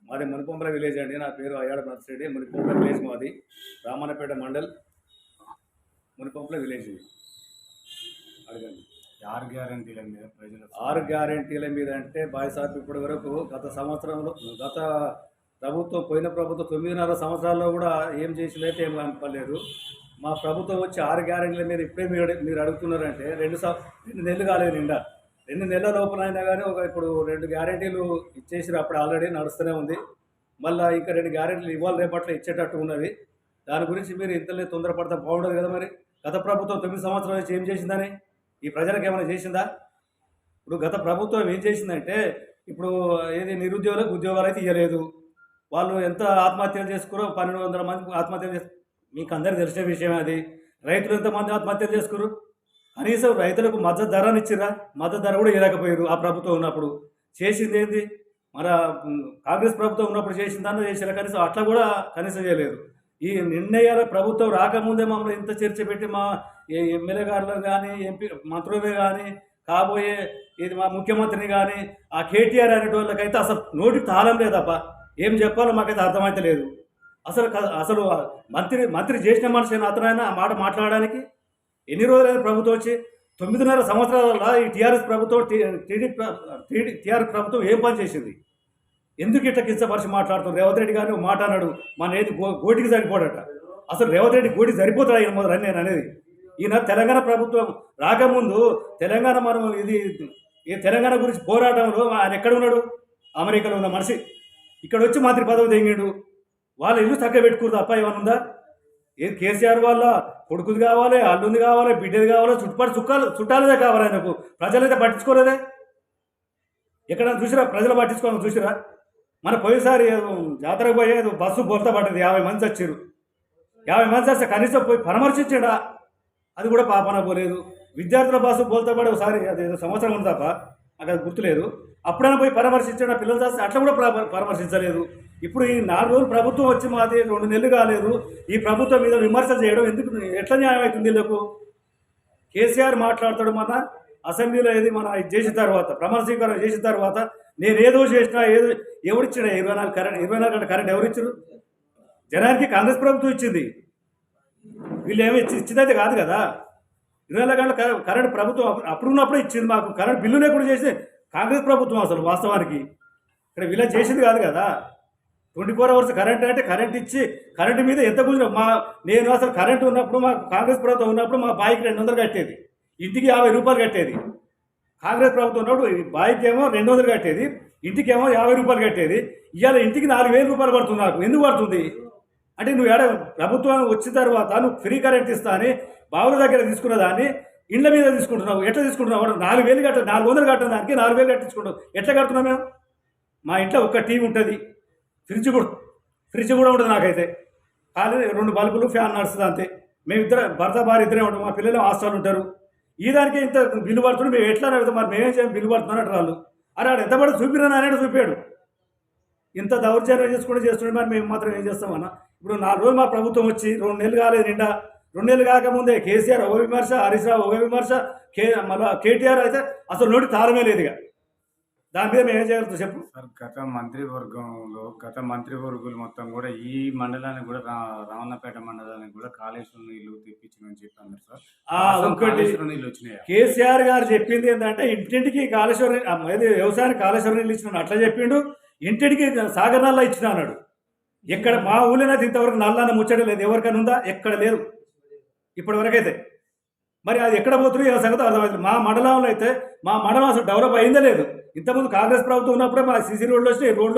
మాది మునిపొంపల విలేజ్ అండి. నా పేరు అయ్యాడ నర్సిరెడ్డి. మునిపొంపల విలేజ్ మాది. రామన్నపేట మండల్ మునిపొంపల విలేజ్ ఇది. అడగండి. 6 గ్యారంటీల మీద ప్రజలకు 6 గ్యారెంటీల మీద అంటే బాయ్సాబ్ ఇప్పటి వరకు గత సంవత్సరంలో గత ప్రభుత్వం పోయిన ప్రభుత్వం 9.5 సంవత్సరాల్లో కూడా ఏం చేసిందైతే ఏం కనపడలేదు. మా ప్రభుత్వం వచ్చి 6 గ్యారెంటీల మీద ఇప్పుడే మీరు అడుగుతున్నారంటే 2 నెలలు కాలేదు నిండా. 2 నెలల లోపలైనా కానీ ఇప్పుడు 2 గ్యారెంటీలు ఇచ్చేసిరు. అప్పుడు ఆల్రెడీ నడుస్తూనే ఉంది. మళ్ళీ ఇంకా 2 గ్యారెంటీలు ఇవాళ రేపట్లో ఇచ్చేటట్టు ఉన్నది. దాని గురించి మీరు ఇంతలే తొందరపడితే బాగుండదు కదా. మరి గత ప్రభుత్వం 9 సంవత్సరాల నుంచి ఏం చేసిందని ఈ ప్రజలకు ఏమైనా చేసిందా? ఇప్పుడు గత ప్రభుత్వం ఏం చేసిందంటే ఇప్పుడు ఏది నిరుద్యోగులకు ఉద్యోగాలు అయితే ఇవ్వలేదు. వాళ్ళు ఎంత ఆత్మహత్యలు చేసుకురో 1200 మంది ఆత్మహత్యలు చేసు మీకు అందరికీ తెలిసిన విషయమే అది. రైతులు ఎంతమంది ఆత్మహత్యలు చేసుకురు? కనీసం రైతులకు మద్దతు ధరని ఇచ్చిరా? మద్దతు ధర కూడా ఇవ్వలేకపోయారు ఆ ప్రభుత్వం ఉన్నప్పుడు. చేసింది ఏంది? మన కాంగ్రెస్ ప్రభుత్వం ఉన్నప్పుడు చేసిందన్న చేసారా? కనీసం అట్లా కూడా కనీసం చేయలేదు. ఈ నిర్ణయాల ప్రభుత్వం రాకముందే మమ్మల్ని ఇంత చర్చ పెట్టి మా ఎమ్మెల్యే గారులను కానీ ఎంపీ మంత్రులే కానీ కాబోయే ఇది మా ముఖ్యమంత్రిని కానీ ఆ కేటీఆర్ అనేటోళ్ళకైతే అసలు నోటికి తాళం లేదప్ప. ఏం చెప్పాలో మాకైతే అర్థమైతే లేదు. అసలు మంత్రి చేసిన మనిషి అతనైనా ఆ మాట మాట్లాడడానికి ఎన్ని రోజులైన ప్రభుత్వం వచ్చి 9.5 సంవత్సరాల ఈ టీఆర్ఎస్ ప్రభుత్వం టీఆర్ఎస్ ప్రభుత్వం ఏం పని చేసింది? ఎందుకు ఇట్లా కించపరిచి మాట్లాడుతున్నారు? రేవంత్ రెడ్డి గారిని మాట అన్నాడు, మన ఏది గోటికి సరిపోడట. అసలు రేవంత్ రెడ్డి గోటికి సరిపోతాడు ఆయన మొదలు నేను అనేది. ఈయన తెలంగాణ ప్రభుత్వం రాకముందు తెలంగాణ మనం ఈ తెలంగాణ గురించి పోరాటంలో ఆయన ఎక్కడ ఉన్నాడు? అమెరికాలో ఉన్న మనిషి ఇక్కడ వచ్చి మంత్రి పదవి తెంగిండు. వాళ్ళ ఇల్లు చక్కగా పెట్టుకురు తప్ప ఏమైనా ఉందా? ఏది కేసీఆర్ వాళ్ళ కొడుకుది కావాలి, అల్లుంది కావాలి, బిడ్డది కావాలి, చుట్టాలదే కావాలి ఆయనకు. ప్రజలైతే పట్టించుకోలేదే. ఎక్కడ చూసిరా ప్రజలు పట్టించుకోవాలని చూసిరా? మన పోయినసారి జాతరకు పోయేది బస్సు బొలత పడ్డది, 50 మంది వచ్చారు. 50 మంది వస్తే కనీసం పోయి పరామర్శించాడా? అది కూడా పాపన పోలేదు. విద్యార్థుల బస్సు బోల్తా పడి ఒకసారి అదేదో సంవత్సరం ఉంది తప్ప నాకు అది గుర్తులేదు. అప్పుడైనా పోయి పరామర్శించాడు. పిల్లలు చేస్తే అట్లా కూడా పరామర్శించలేదు. ఇప్పుడు ఈ 4 రోజులు ప్రభుత్వం వచ్చి మాది 2 నెలలు కాలేదు. ఈ ప్రభుత్వం మీద విమర్శలు చేయడం ఎందుకు? ఎట్లా న్యాయం అవుతుంది వీళ్ళకు? కేసీఆర్ మాట్లాడతాడు మన అసెంబ్లీలో ఏది మన ఇది చేసిన తర్వాత ప్రమాణ స్వీకారం చేసిన తర్వాత నేను ఏదో చేసినా ఎవరిచ్చినా 24 గంటల కరెంట్ ఎవరిచ్చారు? జనానికి కాంగ్రెస్ ప్రభుత్వం ఇచ్చింది. వీళ్ళు ఏమి ఇచ్చిందైతే కాదు కదా. 24 గంటల కరెంట్ ప్రభుత్వం అప్పుడున్నప్పుడే ఇచ్చింది మాకు. కరెంట్ బిల్లు లేకుండా చేసి కాంగ్రెస్ ప్రభుత్వం అసలు వాస్తవానికి ఇక్కడ వీళ్ళ చేసింది కాదు కదా. 24 అవర్స్ కరెంట్ అంటే కరెంట్ ఇచ్చి కరెంటు మీద ఎంత కూర్చున్నా నేను అసలు కరెంటు ఉన్నప్పుడు మా కాంగ్రెస్ ప్రభుత్వం ఉన్నప్పుడు మా బాయికి 200 కట్టేది, ఇంటికి 50 రూపాయలు కట్టేది. కాంగ్రెస్ ప్రభుత్వం ఉన్నప్పుడు బాయికి ఏమో 200 కట్టేది, ఇంటికి ఏమో 50 రూపాయలు కట్టేది. ఇవాళ ఇంటికి 4000 రూపాయలు పడుతుంది నాకు. ఎందుకు పడుతుంది అంటే నువ్వు ప్రభుత్వం వచ్చిన తర్వాత నువ్వు ఫ్రీ కరెంట్ ఇస్తా అని బావుల దగ్గర తీసుకున్న దాన్ని ఇండ్ల మీద తీసుకుంటున్నావు. ఎట్లా తీసుకుంటున్నావు? 4000 కట్ట 400 కట్టిన దానికి 4000 కట్టించుకుంటావు. ఎట్లా కడుతున్నావు? మేము మా ఇంట్లో ఒక్క టీవీ ఉంటుంది, ఫ్రిడ్జ్ కూడా ఉంటుంది. నాకైతే ఖాళీ 2 బల్బులు, ఫ్యాన్ నడుస్తుంది అంతే. మేమిద్దరం భర్త భార్య ఇద్దరే ఉంటాం. మా పిల్లలు హాస్టల్ ఉంటారు. ఈ దానికి ఇంత బిల్లు పడుతుంది. మేము ఎట్లా అడుగుతాం? మరి మేమేం చేయం? బిల్లు పడుతున్నట్టు వాళ్ళు అరే ఆడు ఎంత పడి చూపిరా అనేది చూపాడు. ఇంత దౌర్జన్యం చేస్తుండే మరి మేము మాత్రం ఏం చేస్తామన్నా? ఇప్పుడు 4 రోజులు మా ప్రభుత్వం వచ్చి 2 నెలలు కాలేదు నిండా. 2 నెలలు కాకముందే కేసీఆర్ ఒక విమర్శ, హరీష్ రావు ఒక విమర్శ, మళ్ళీ కేటీఆర్ అయితే అసలు నోటి తాళమే లేదు. ఇక దాని మీద మేము ఏం చేయగలుగుతాం చెప్పు? సార్, గత మంత్రివర్గులు మొత్తం కూడా ఈ మండలానికి కూడా రామన్నపేట మండలానికి కూడా కాళేశ్వరం నీళ్లు తెప్పించిందని చెప్పారు సార్. ఇంకోటి నీళ్ళు వచ్చినాయి. కేసీఆర్ గారు చెప్పింది ఏంటంటే ఇంటింటికి కాళేశ్వరం వ్యవసాయానికి కాళేశ్వరం నీళ్ళు ఇచ్చినాడు. అట్లా చెప్పిండు. ఇంటింటికి సాగర్ నల్లా ఇచ్చిన అన్నాడు. ఎక్కడ మా ఊళ్ళోనైతే ఇంతవరకు నల్లాన్న ముచ్చట లేదు. ఎవరికైనా ఉందా? ఎక్కడ లేదు ఇప్పటి వరకైతే. మరి అది ఎక్కడ పోతున్నాయి ఏ సంగతి అర్థమవుతుంది. మా మండలంలో అయితే మా మండలం అసలు డెవలప్ అయిందే లేదు. ఇంతకుముందు కాంగ్రెస్ ప్రభుత్వం ఉన్నప్పుడే మా సీసీ రోడ్లు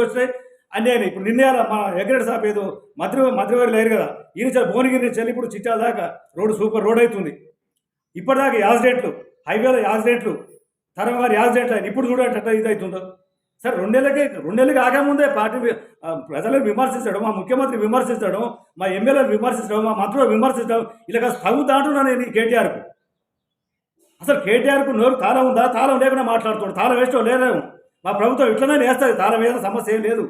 వచ్చినాయి అన్నీ అయినాయి. ఇప్పుడు నిన్నేయాల మా ఎగ్రెడ్ సాప్ ఏదో మంత్రివారు లేరు కదా, ఈయన భువనగిరి నుంచి వెళ్ళి ఇప్పుడు చిట్టాల దాకా రోడ్డు సూపర్ రోడ్ అవుతుంది. ఇప్పటిదాకా యాక్సిడెంట్లు, హైవేలో యాక్సిడెంట్లు, తరంగారి యాక్సిడెంట్లు అయినా ఇప్పుడు చూడండి ఇది అవుతుందో. సార్ 2 నెలలు కాకముందే పార్టీ ప్రజలను విమర్శించడం, మా ముఖ్యమంత్రి విమర్శించడం, మా ఎమ్మెల్యేలు విమర్శించడం, మా మంత్రులు విమర్శించడం ఇలా తగ్గుతా అంటున్నాను నేను కేటీఆర్కు. అసలు కేటీఆర్కు నోరు తాళం ఉందా? తాళం లేకుండా మాట్లాడుతాడు. తాళం వేస్తూ లేదేమో. మా ప్రభుత్వం ఇట్లనే వేస్తుంది. తాళం వేసిన సమస్య ఏం లేదు.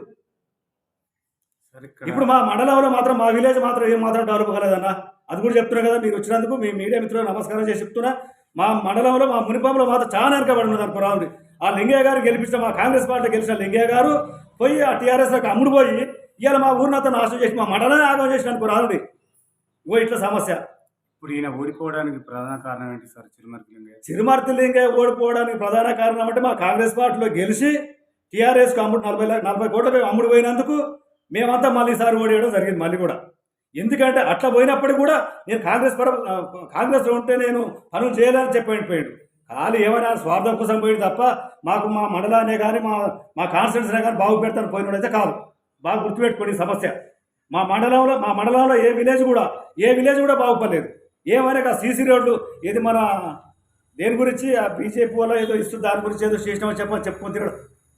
ఇప్పుడు మా మండలంలో మాత్రం మా విలేజ్ మాత్రం ఏం మాత్రం డెవలప్ కాలేదన్న. అది కూడా చెప్తున్నా కదా. మీరు వచ్చినందుకు మీ మీడియా మిత్రులు నమస్కారం చేసి చెప్తున్నా. మా మండలంలో మా మునిపంలో మాత్రం చాలా వెనకబడి ఉన్నది అనుకో. ఆ లింగయ్య గారు గెలిపించిన మా కాంగ్రెస్ పార్టీ గెలిచిన లింగయ్య గారు పోయి ఆ టీఆర్ఎస్లోకి అమ్ముడు పోయి ఇవాళ మా ఊరినంతా నాశనం చేసి మా మండలాన్ని ఆగం చేసిన అనుకో రానుడి ఓ ఇట్లా సమస్య. ఇప్పుడు ఈయన ఓడిపోవడానికి ప్రధాన కారణం ఏంటి సార్ చిరుమర్తి లింగయ్య? చిరుమర్తి లింగయ్య ఓడిపోవడానికి ప్రధాన కారణం అంటే మా కాంగ్రెస్ పార్టీలో గెలిచి టీఆర్ఎస్కి అమ్ముడు 40 కోట్లకు అమ్ముడు పోయినందుకు మేమంతా మళ్ళీ ఈసారి ఓడేయడం జరిగింది మళ్ళీ కూడా. ఎందుకంటే అట్లా పోయినప్పటికీ కూడా నేను కాంగ్రెస్లో ఉంటే నేను పనులు చేయాలని చెప్పిపోయాడు. ఖాళీ ఏమైనా స్వార్థం కోసం పోయాడు తప్ప మాకు మా మండలాన్ని కానీ మా కాన్స్టిట్యూన్సీనే కానీ బాగు పెడతాను పోయినోడైతే కాదు. బాగా గుర్తుపెట్టుకోండి ఈ సమస్య. మా మండలంలో ఏ విలేజ్ కూడా బాగుపడలేదు. ఏమైనా సీసీ రోడ్లు ఇది మన దేని గురించి ఆ బీజేపీ వల్ల ఏదో ఇస్తూ దాని గురించి ఏదో చేసినామని చెప్పుకొని తిరగడం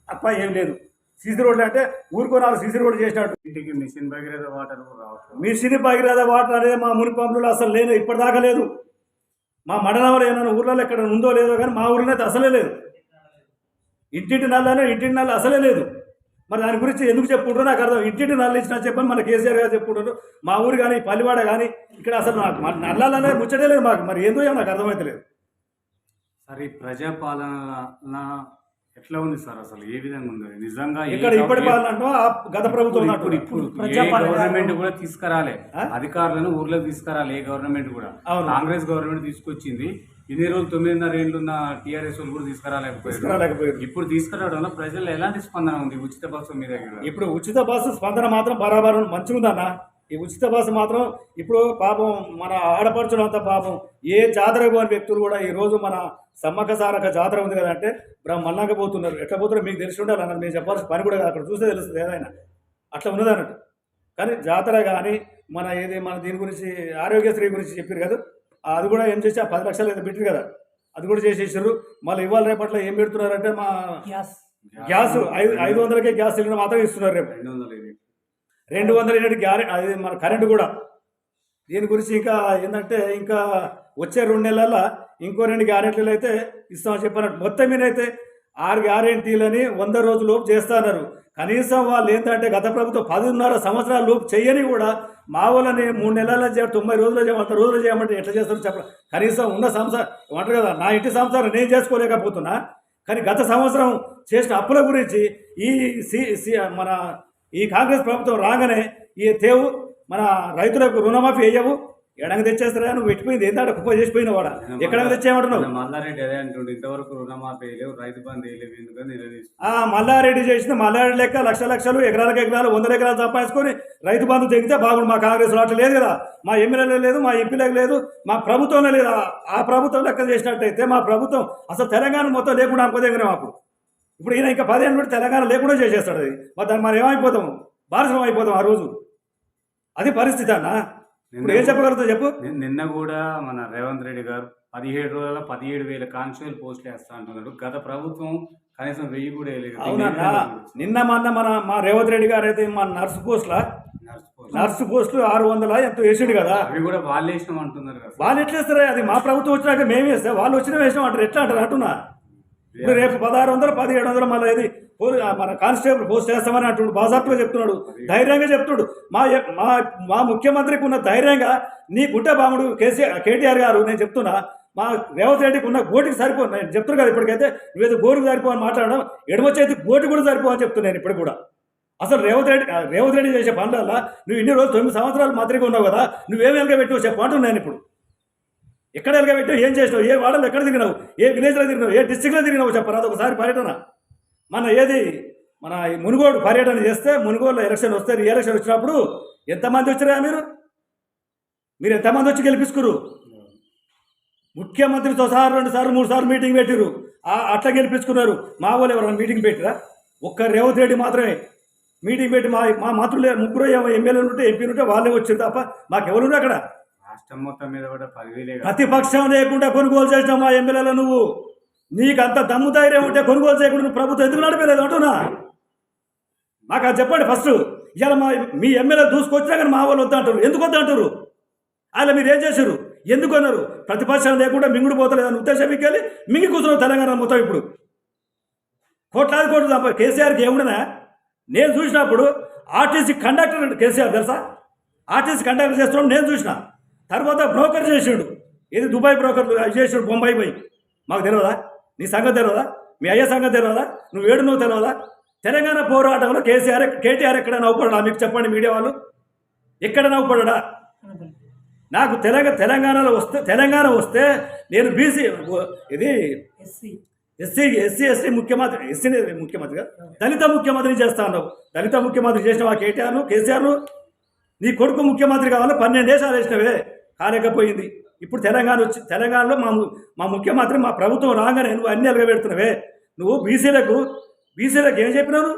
తప్ప ఏం లేదు. సీసీ రోడ్లు అంటే ఊరుకో 4 సీసీ రోడ్లు చేసినట్టు. ఇంటికి మిషన్ భగీరథ వాటర్ రావట్లేదు. మిషన్ భగీరథ వాటర్ అనేది మా మునిపంపులో అసలు లేదు, ఇప్పటిదాకా లేదు. మా మండలంలో ఏమైనా ఊర్లలో ఎక్కడ ఉందో లేదో కానీ మా ఊరిలో అయితే అసలే లేదు. ఇంటింటి నల్ల అసలే లేదు. మరి దాని గురించి ఎందుకు చెప్పుకుంటారో నాకు అర్థం. ఇంటింటి నల్లు ఇచ్చినా చెప్పని మన కేసీఆర్ గారు చెప్పుకుంటారు. మా ఊరు కానీ పల్లివాడ కానీ ఇక్కడ అసలు నాకు నల్లాలనే ముచ్చటే లేదు మాకు. మరి ఏందో నాకు అర్థమైతలేదు. సరే ప్రజాపాలన ఎట్లా ఉంది సార్? అసలు ఏ విధంగా ఉంది నిజంగా? ఇక్కడ ఇప్పటి పాలన అంటే గత ప్రభుత్వం ఇప్పుడు గవర్నమెంట్ కూడా తీసుకురాలే, అధికారులను ఊర్లోకి తీసుకురాలి. ఏ గవర్నమెంట్ కూడా కాంగ్రెస్ గవర్నమెంట్ తీసుకొచ్చింది. ఇన్ని రోజులు 9.5 ఏళ్ళు ఉన్న టీఆర్ఎస్ వాళ్ళు కూడా తీసుకురాలేకపోయారు. ఇప్పుడు తీసుకురావడం వల్ల ప్రజల్లో ఎలాంటి స్పందన ఉంది ఉచిత బస్సు మీద? ఇప్పుడు ఉచిత బస్సు స్పందన మాత్రం బరాబర్ మంచిగా ఉందన్న. ఈ ఉచిత బస్సు మాత్రం ఇప్పుడు పాపం మన ఆడపడుచులంతా పాపం ఏ జాతర పోని వ్యక్తులు కూడా ఈరోజు మన సమ్మక్క సారక్క జాతర ఉంది కదంటే మల్లంగా పోతున్నారు. ఎట్లా పోతున్నారో మీకు తెలిసి ఉండాలి అన్నది మేము చెప్పాల్సిన పని కూడా అక్కడ చూస్తే తెలుస్తుంది ఏదైనా అట్లా ఉన్నది అన్నట్టు. కానీ జాతర కానీ మన దీని గురించి ఆరోగ్యశ్రీ గురించి చెప్పారు కదా, అది కూడా ఏం చేసి ఆ 10 లక్షలు ఏదో పెట్టారు కదా, అది కూడా చేసేసారు. మళ్ళీ ఇవాళ రేపట్లో ఏం పెడుతున్నారంటే మా గ్యాస్ 500కే గ్యాస్ సిలిండర్ మాత్రం ఇస్తున్నారు. రేపు 200 యూనిట్ అది మన కరెంటు కూడా. దీని గురించి ఇంకా ఏంటంటే ఇంకా వచ్చే 2 నెలల్లో ఇంకో 2 గ్యారెంటీలు అయితే ఇస్తామని చెప్పినట్టు. మొత్తం మీద అయితే 6 గ్యారెంటీలని 100 రోజుల లోపు చేస్తున్నారు. కనీసం వాళ్ళు ఏంటంటే గత ప్రభుత్వం 10.5 సంవత్సరాల లోపు చేయని కూడా మా వాళ్ళని 3 నెలల్లో 90 రోజులు 100 రోజులు చేయమంటే ఎట్లా చేస్తారో చెప్పడం. కనీసం ఉన్న సంసారం అంటారు కదా, నా ఇంటి సంసారం నేను చేసుకోలేకపోతున్నా. కానీ గత సంవత్సరం చేసిన అప్పుల గురించి ఈ కాంగ్రెస్ ప్రభుత్వం రాగానే మన రైతులకు రుణమాఫీ వేయవు, ఎడంగా తెచ్చేస్తారా నువ్వు పెట్టిపోయింది ఏంటంటే కుప్ప చేసిపోయిన వాడ ఎక్కడ తెచ్చేయమంటున్నావు? మల్లారెడ్డి అదే అంటుండే ఇంతవరకు రుణమాఫీ వేయలేవు, రైతు బంధు వేయలేవు, ఎందుకని మల్లారెడ్డి చేసింది మల్లారెడ్డి లెక్క లక్షలు ఎకరాలకు 100 ఎకరాలు సంపాదించుకొని రైతు బంధు తెగితే బాగుండు. మా కాంగ్రెస్ అట్లా లేదు కదా, మా ఎమ్మెల్యేలు లేదు, మా ఎంపీలకు లేదు, మా ప్రభుత్వంలో లేదు. ఆ ప్రభుత్వం లెక్క చేసినట్టయితే మా ప్రభుత్వం అసలు తెలంగాణ మొత్తం లేకుండా అనుకోదగిన మాకు. ఇప్పుడు ఈయన ఇంకా 10 ఏళ్ళు పెట్టి తెలంగాణ లేకుండా చేసేస్తాడు. అది మరి దాన్ని మనం ఏమైపోతాము, బారసం అయిపోతాం ఆ రోజు. అది పరిస్థితి అన్న. ఇప్పుడు ఏం చెప్పగలుగుతా చెప్పు. నిన్న కూడా మన రేవంత్ రెడ్డి గారు 17 రోజుల్లో 17,000 కానిస్టేబుల్ పోస్టులు వేస్తా అంటున్నాడు. గత ప్రభుత్వం కనీసం 1000 కూడా వేయలేదు. అవునన్నా, నిన్న మా రేవంత్ రెడ్డి గారు అయితే మా నర్సు పోస్టులు 600 ఎంతో వేసాడు కదా, అవి కూడా వాళ్ళు వేసినాం అంటున్నారు కదా. వాళ్ళు ఎట్లా వేస్తారా? అది మా ప్రభుత్వం వచ్చినాక మేము వేస్తే వాళ్ళు వచ్చినా వేసినాం అంటారు. ఎట్లా అంటారు అంటున్నా. ఇప్పుడు రేపు 1600 1700 మళ్ళీ ఇది మన కానిస్టేబుల్ పోస్ట్ వేస్తామని అంటున్నాడు. బాజాప్గా చెప్తున్నాడు, ధైర్యంగా చెప్తున్నాడు. మా ముఖ్యమంత్రికి ఉన్న ధైర్యంగా నీకుంటే బాగుడు కేటీఆర్ గారు. నేను చెప్తున్నా మా రేవంత్ రెడ్డికి ఉన్న గోటికి సరిపో. నేను చెప్తున్నా కదా ఇప్పటికైతే నువ్వేదో గోరుకు సరిపో అని మాట్లాడడం, ఎడమొచ్చేది గోటి కూడా సరిపో అని చెప్తున్నాను ఇప్పుడు కూడా. అసలు రేవంత్ రెడ్డి చేసే పనులల్లా నువ్వు ఇన్ని రోజులు 9 సంవత్సరాలు మంత్రిగా ఉన్నావు కదా, నువ్వేమి వెనకబెట్టావు చెప్పంటున్నాను నేను. ఇప్పుడు ఎక్కడ వెనకబెట్టావు, ఏం చేసినావు, ఏ వాడలు ఎక్కడ తిరిగినావు, ఏ విలేజ్లో తిరిగినావు, ఏ డిస్టిక్లో తిరిగినావు చెప్పరా. ఒకసారి పర్యటన మన మునుగోడు పర్యటన చేస్తే, మునుగోడులో ఎలక్షన్ వస్తే, ఎలక్షన్ వచ్చినప్పుడు ఎంతమంది వచ్చారా మీరు ఎంతమంది వచ్చి గెలిపించుకురు? ముఖ్యమంత్రితో సహా 2 సార్లు 3 సార్లు మీటింగ్ పెట్టిరు. అట్లా గెలిపించుకున్నారు. మా వాళ్ళు ఎవరైనా మీటింగ్ పెట్టిరా? ఒక్క రేవంత్ రెడ్డి మాత్రమే మీటింగ్ పెట్టి మా మంత్రులు 3 ఎమ్మెల్యేలు ఉంటే ఎంపీలు ఉంటే వాళ్ళే వచ్చారు తప్ప మాకెవరు అక్కడ. రాష్ట్రం మొత్తం మీద కూడా 10,000 ప్రతిపక్షం లేకుండా కొనుగోలు చేసిన మా ఎమ్మెల్యేలు నువ్వు. నీకు అంత దమ్ము ధైర్యం ఉంటే కొనుగోలు చేయకుండా నువ్వు ప్రభుత్వం ఎందుకు నడిపేలేదు అంటున్నా? మాకు అది చెప్పండి ఫస్ట్. ఇవాళ మీ ఎమ్మెల్యే దూసుకొచ్చినా కానీ మా వాళ్ళు వద్దంటారు. ఎందుకు వద్దంటారు? అలా మీరు ఏం చేశారు? ఎందుకు అన్నారు? ప్రతిపక్షం లేకుండా మింగుడు పోతలేదని ఉద్దేశం మీకు వెళ్ళి మింగి కూర్చున్నావు తెలంగాణ మొత్తం. ఇప్పుడు కోట్లు తప్ప కేసీఆర్కి ఏముండనా? నేను చూసినప్పుడు ఆర్టీసీ కండక్టర్ కేసీఆర్ తెలుసా? ఆర్టీసీ కండక్టర్ చేస్తున్నాడు నేను చూసిన. తర్వాత బ్రోకర్ చేసాడు, ఇది దుబాయ్ బ్రోకర్ చేసాడు బొంబాయి పోయి. మాకు తెలియదా? నీ సంగతి తెలియదా? మీ అయ్య సంగతి తెలియదా? నువ్వు తెలియదా? తెలంగాణ పోరాటంలో కేటీఆర్ ఎక్కడ నవ్వుపడా? మీకు చెప్పండి మీడియా వాళ్ళు, ఎక్కడ నవ్వుపడా? నాకు తెలంగాణ వస్తే నేను బీసీ ఇది ఎస్సీ ముఖ్యమంత్రిగా దళిత ముఖ్యమంత్రిని చేస్తా ఉన్నావు. దళిత ముఖ్యమంత్రి చేసిన కేసీఆర్ను నీ కొడుకు ముఖ్యమంత్రి కావాలో 12 దేశాలు వేసినవే, కాలేకపోయింది. ఇప్పుడు తెలంగాణలో మా ముఖ్యమంత్రి మా ప్రభుత్వం రాగానే నువ్వు అన్ని ఎలగబెడుతున్నావే. నువ్వు బీసీలకు ఏం చెప్పినావు?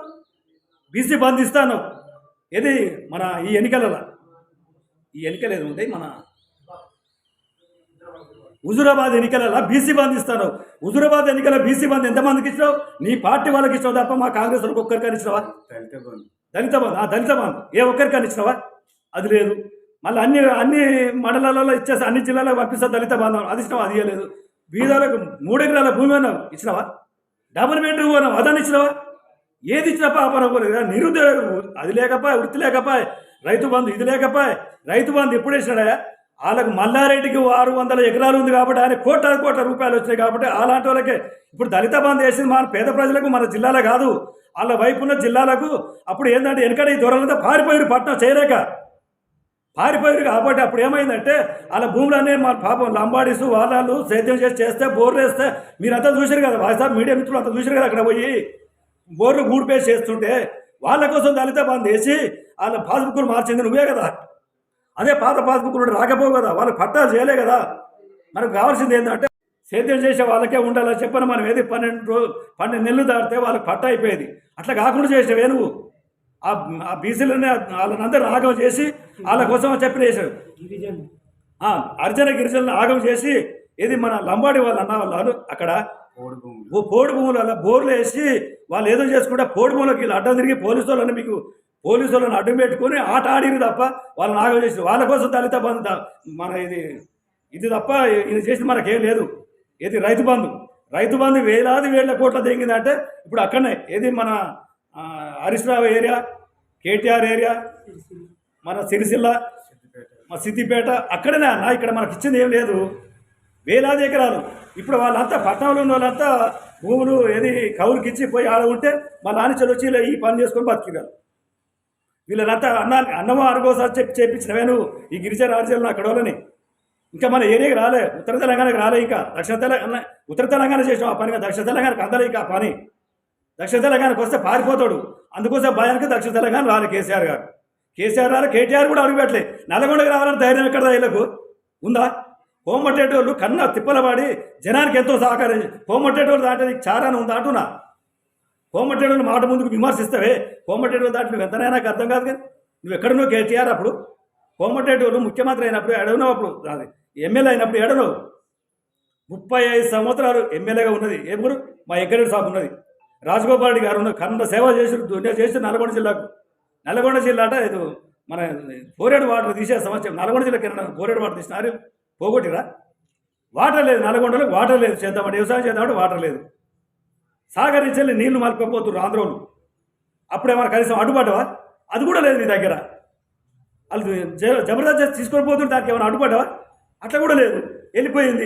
బీసీ బంద్ ఇస్తాను. ఏది మన ఈ ఎన్నికలు ఏది ఉంటాయి, మన హుజూరాబాద్ ఎన్నికలలో బీసీ బంద్ ఇస్తాను. హుజూరాబాద్ ఎన్నికల బీసీ బంద్ ఎంతమందికి ఇచ్చినావు? నీ పార్టీ వాళ్ళకి ఇచ్చినావు తప్ప మా కాంగ్రెస్ వాళ్ళకి ఒక్కరికని ఇచ్చినావా? దళిత బంద్ ఏ ఒక్కరికని ఇచ్చినావా? అది లేదు. మళ్ళీ అన్ని మండలాలలో ఇచ్చేసి అన్ని జిల్లాలకు పంపిస్తా దళిత బంధం, అది ఇచ్చినావా? అది ఇవ్వలేదు. బీదలకు 3 ఎకరాల భూమి అన్నావు, ఇచ్చినావా? డబుల్ బెడ్రూమ్ అన్నావు, అదని ఇచ్చినావా? ఏది ఇచ్చినా పాపన పోలేదు. నిరుద్యోగం అది లేకపోయి, వృత్తి లేకపోయి, రైతు బంధు ఇది లేకపోయి. రైతు బంధు ఎప్పుడు వేసినాడా? వాళ్ళకు మల్లారెడ్డికి 600 ఎకరాలు ఉంది కాబట్టి ఆయన కోట్ల రూపాయలు వచ్చినాయి కాబట్టి అలాంటి వాళ్ళకే ఇప్పుడు దళిత బంధు వేసింది. మన పేద ప్రజలకు, మన జిల్లాలో కాదు, వాళ్ళ వైపున్న జిల్లాలకు. అప్పుడు ఏంటంటే వెనకడ ఈ దొరలంతా పారిపోయారు, పట్టణం చేయలేక పారిపోయారు కాబట్టి అప్పుడు ఏమైందంటే వాళ్ళ భూములన్నీ మన పాపం లంబాడీసు వాళ్ళు సేద్యం చేస్తే బోర్లు వేస్తే మీరంతా చూసారు కదా, వాట్సాప్ మీడియా మిత్రులు అంతా చూసారు కదా. అక్కడ పోయి బోర్లు గూడిపేసి చేస్తుంటే వాళ్ళ కోసం దళిత బంద్ వేసి వాళ్ళ పాస్బుక్లు మార్చింది నువ్వే కదా. అదే పాత పాస్బుక్లు రాకపోవు కదా, వాళ్ళకి పట్టాలు చేయలే కదా. మనకు కావాల్సింది ఏంటంటే సేద్యం చేసే వాళ్ళకే ఉండాలని చెప్పని మనం ఏది 12 నెలలు దాటితే వాళ్ళకి పట్ట అయిపోయేది. అట్లా కాకుండా చేసేవే నువ్వు. ఆ బీసీలనే వాళ్ళనందరూ ఆగం చేసి వాళ్ళ కోసం చెప్పిన వేసాడు. గిరిజనులను ఆగం చేసి ఏది మన లంబాడి వాళ్ళు అన్న వాళ్ళు అక్కడ పోడు భూములు అలా బోర్లు వేసి వాళ్ళు ఏదో చేసుకుంటే పోడు భూములకు వీళ్ళు అడ్డం తిరిగి పోలీసు వాళ్ళని అడ్డం పెట్టుకుని ఆట ఆడిరు తప్ప వాళ్ళని ఆగం చేసి వాళ్ళ కోసం దళిత బంధు మన ఇది తప్ప ఇది చేసి మనకేం లేదు. ఏది రైతు బంధు వేల కోట్ల తెగిందంటే ఇప్పుడు అక్కడనే ఏది మన హరీష్ రావు ఏరియా, కేటీఆర్ ఏరియా, మన సిరిసిల్ల, మన సిద్దిపేట అక్కడనే అన్న. ఇక్కడ మనకి ఇచ్చింది ఏం లేదు, వేలాది ఎకరాలు. ఇప్పుడు వాళ్ళంతా పట్టణంలో ఉన్న వాళ్ళంతా భూములు ఏది కౌలుకి ఇచ్చి పోయి ఆడ ఉంటే మా నాన్న వచ్చి ఇలా ఈ పని చేసుకొని బతికిరారు. వీళ్ళనంతా అన్నమో అనుకోసారి చేపించినవే నువ్వు ఈ గిరిజన రాజ్యాలను అక్కడ వాళ్ళని. ఇంకా మన ఏరియాకి రాలే, ఉత్తర తెలంగాణకి రాలే, ఇంకా ఉత్తర తెలంగాణ చేసాం ఆ పనిగా. దక్షిణ తెలంగాణకు అందరూ ఇంకా ఆ పని. దక్షిణ తెలంగాణకు వస్తే పారిపోతాడు, అందుకోసం భయానికి దక్షిణ తెలంగాణ రాలే కేసీఆర్ రాలే. కేటీఆర్ కూడా అడుగుపెట్టలే. నల్గొండకి రావాలని ధైర్యం ఎక్కడ వీళ్ళకు ఉందా? కోమట్టేటోళ్ళు కన్నా తిప్పలవాడి జనానికి ఎంతో సహకరించి కోమట్టేటోళ్ళు దాంట్లో నీకు చారాన్ని ఉందా అంటున్నా. కోమట్టేటోళ్ళు మాట ముందుకు విమర్శిస్తావే, కోమట్టేటోళ్ళు దాంట్లో నువ్వు ఎంతనైనా నాకు అర్థం కాదు. కానీ నువ్వు ఎక్కడున్నావు కేటీఆర్? అప్పుడు కోమట్టేటోళ్ళు ముఖ్యమంత్రి అయినప్పుడు ఎడనో, అప్పుడు అది ఎమ్మెల్యే అయినప్పుడు ఎడనో. 35 సంవత్సరాలు ఎమ్మెల్యేగా ఉన్నది ఏ ఊరు? మా ఎక్కడెడ్ సాబ్ ఉన్నది. రాజగోపాల్ రెడ్డి గారు ఉన్న కన్న సేవ చేసి నల్గొండ జిల్లా అంటే ఇది మన పోరేడు వాటర్ తీసే సంవత్సరం నల్గొండ జిల్లాకి పోరేడు వాటర్ తీసినారు, పోగొట్టిరా. వాటర్ లేదు నల్గొండలో, వాటర్ లేదు. చేద్దామంటే వ్యవసాయం చేద్దామంటే వాటర్ లేదు. సాగర్ నుంచి నీళ్లు మలుపుకోపోతున్నారు ఆంధ్రోళ్ళు. అప్పుడేమన్నా కనీసం అడ్డుపడ్డావా? అది కూడా లేదు నీ దగ్గర. వాళ్ళు జబర్దస్త్ తీసుకొని పోతుంటే దానికి ఏమైనా అడ్డుపడ్డావా? అట్లా కూడా లేదు, వెళ్ళిపోయింది.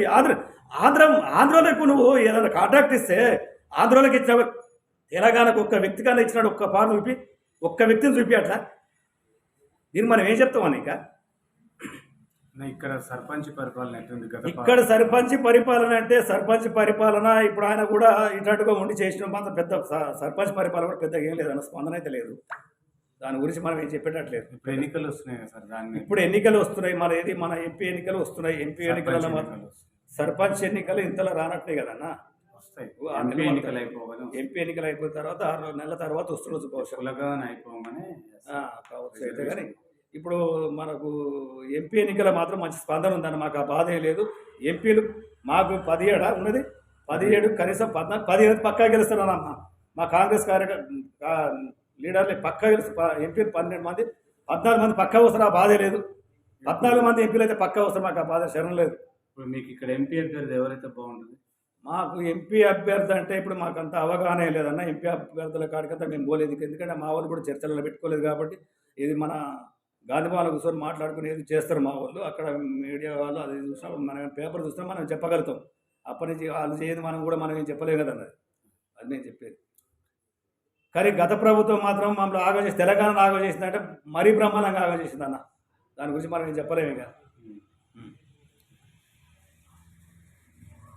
ఆంధ్రలోకి నువ్వు ఏదైనా కాంట్రాక్ట్ ఇస్తే ఆంధ్రలోకి ఇచ్చిన తెలంగాణకు ఒక్క వ్యక్తిగానే ఇచ్చినాడు, ఒక్క పాట చూపి, ఒక్క వ్యక్తిని చూపి. అట్లా దీన్ని మనం ఏం చెప్తామని? ఇక్కడ సర్పంచ్ పరిపాలన ఇక్కడ సర్పంచ్ పరిపాలన అంటే సర్పంచ్ పరిపాలన ఇప్పుడు ఆయన కూడా ఇట్లాంటిగా ఉండి చేసిన అంత పెద్ద సర్పంచ్ పరిపాలన కూడా పెద్దగా ఏం లేదన్న స్పందన అయితే లేదు. దాని గురించి మనం ఏం చెప్పేటట్లేదు. ఇప్పుడు ఎన్నికలు వస్తున్నాయి కదా సార్, ఇప్పుడు ఎన్నికలు వస్తున్నాయి. మన ఎంపీ ఎన్నికలు వస్తున్నాయి. ఎంపీ ఎన్నికల సర్పంచ్ ఎన్నికలు ఇంతలో రానట్లే కదన్నా. ఎంపీ ఎన్నికలు అయిపోయిన తర్వాత 6 నెలల తర్వాత వస్తుండొచ్చు కావచ్చు అయితే. కానీ ఇప్పుడు మనకు ఎంపీ ఎన్నికల మాత్రం మంచి స్పందన ఉందన్న. మాకు ఆ బాధ ఏం లేదు. ఎంపీలు మాకు 17 ఉన్నది, 17 కనీసం 17 పక్కా గెలుస్తున్నానమ్మా. మా కాంగ్రెస్ లీడర్లు పక్కా గెలుస్తు. ఎంపీలు 12 మంది, 14 మంది పక్కా వస్తారు. ఆ బాధే లేదు. 14 మంది ఎంపీలు అయితే పక్కా వస్తారు. మాకు ఆ బాధ శరణం లేదు. ఇప్పుడు మీకు ఇక్కడ ఎంపీ అభ్యర్థి ఎవరైతే బాగుంటుంది? మాకు ఎంపీ అభ్యర్థి అంటే ఇప్పుడు మాకు అంత అవగాహన లేదన్న. ఎంపీ అభ్యర్థుల కాడికంతా మేము పోలేదు. ఎందుకంటే మా వాళ్ళు కూడా చర్చలలో పెట్టుకోలేదు కాబట్టి. ఇది మన గాంధీభవన్లో కూర్చొని మాట్లాడుకునేది చేస్తారు మా వాళ్ళు. అక్కడ మీడియా వాళ్ళు అది చూసినా, మనం పేపర్ చూసినా మనం చెప్పగలుగుతాం. అప్పటి నుంచి వాళ్ళు చేయదు, మనం ఏం చెప్పలేము కదన్నది. అది నేను చెప్పేది. కానీ గత ప్రభుత్వం మాత్రం మమ్మల్ని ఆగం చేసి తెలంగాణను ఆగం చేసిందంటే మరీ బ్రహ్మాండంగా ఆగం చేసిందన్న. దాని గురించి మనం ఏం చెప్పలేము ఇక.